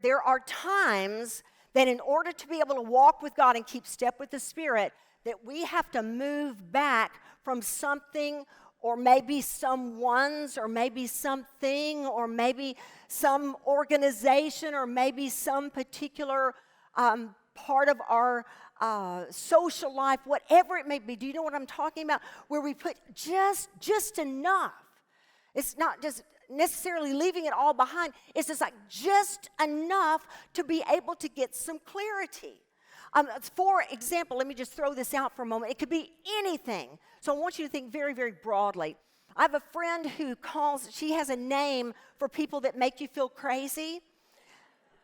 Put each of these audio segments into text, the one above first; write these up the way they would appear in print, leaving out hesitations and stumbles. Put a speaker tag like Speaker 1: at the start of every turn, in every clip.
Speaker 1: There are times that in order to be able to walk with God and keep step with the Spirit, that we have to move back from something or maybe someone's or maybe something or maybe some organization or maybe some particular part of our social life, whatever it may be. Do you know what I'm talking about? Where we put just enough. It's not just necessarily leaving it all behind. It's just like just enough to be able to get some clarity. For example, let me just throw this out for a moment. It could be anything. So I want you to think very, very broadly. I have a friend who she has a name for people that make you feel crazy.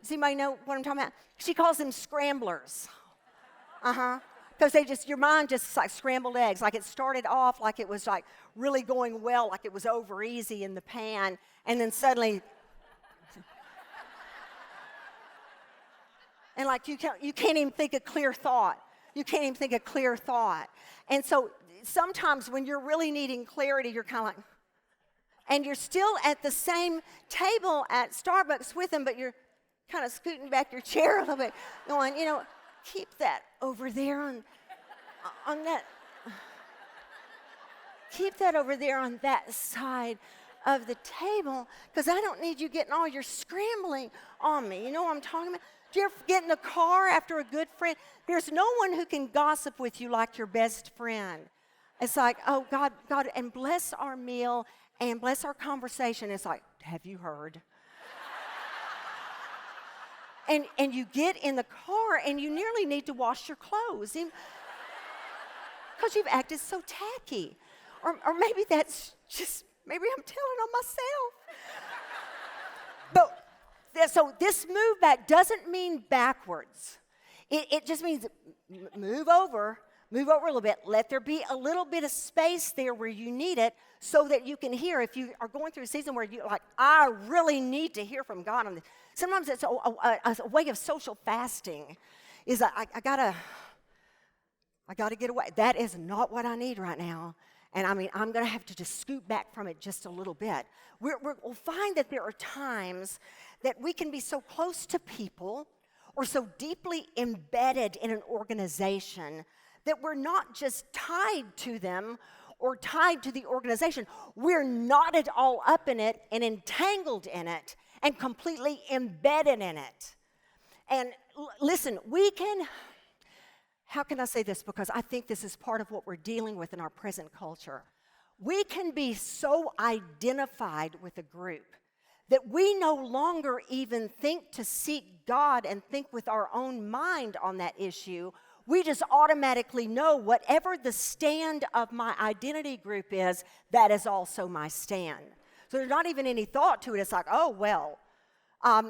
Speaker 1: Does anybody know what I'm talking about? She calls them scramblers. Because your mind just like scrambled eggs. Like it started off like it was like really going well, like it was over easy in the pan, and then suddenly, and like you can't even think a clear thought. You can't even think a clear thought. And so sometimes when you're really needing clarity, you're kind of like, and you're still at the same table at Starbucks with them, but you're kind of scooting back your chair a little bit, going, keep that over there on that. Keep that over there on that side of the table, because I don't need you getting all your scrambling on me. You know what I'm talking about? Do you ever get in the car after a good friend? There's no one who can gossip with you like your best friend. It's like, oh, God, and bless our meal and bless our conversation. It's like, have you heard? And you get in the car and you nearly need to wash your clothes because you've acted so tacky. Or maybe that's just, maybe I'm telling on myself. So this move back doesn't mean backwards. It just means move over a little bit. Let there be a little bit of space there where you need it so that you can hear. If you are going through a season where you're like, I really need to hear from God on this. Sometimes it's a way of social fasting. Is I gotta get away. That is not what I need right now. And I'm going to have to just scoot back from it just a little bit. We'll find that there are times that we can be so close to people or so deeply embedded in an organization that we're not just tied to them or tied to the organization. We're knotted all up in it and entangled in it and completely embedded in it. And listen, how can I say this? Because I think this is part of what we're dealing with in our present culture. We can be so identified with a group that we no longer even think to seek God and think with our own mind on that issue. We just automatically know whatever the stand of my identity group is, that is also my stand. So there's not even any thought to it. It's like, oh, well,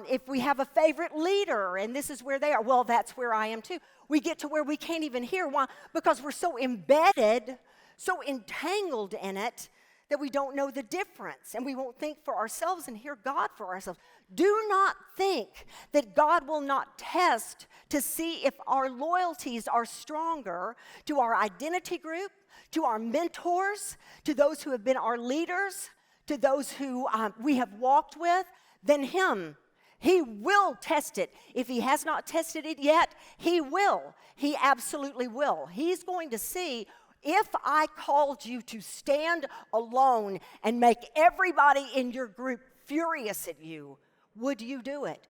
Speaker 1: if we have a favorite leader and this is where they are, well, that's where I am too. We get to where we can't even hear. Why? Because we're so embedded, so entangled in it that we don't know the difference, and we won't think for ourselves and hear God for ourselves. Do not think that God will not test to see if our loyalties are stronger to our identity group, to our mentors, to those who have been our leaders, to those who we have walked with, than Him. He will test it. If He has not tested it yet, He will. He absolutely will. He's going to see, if I called you to stand alone and make everybody in your group furious at you, would you do it?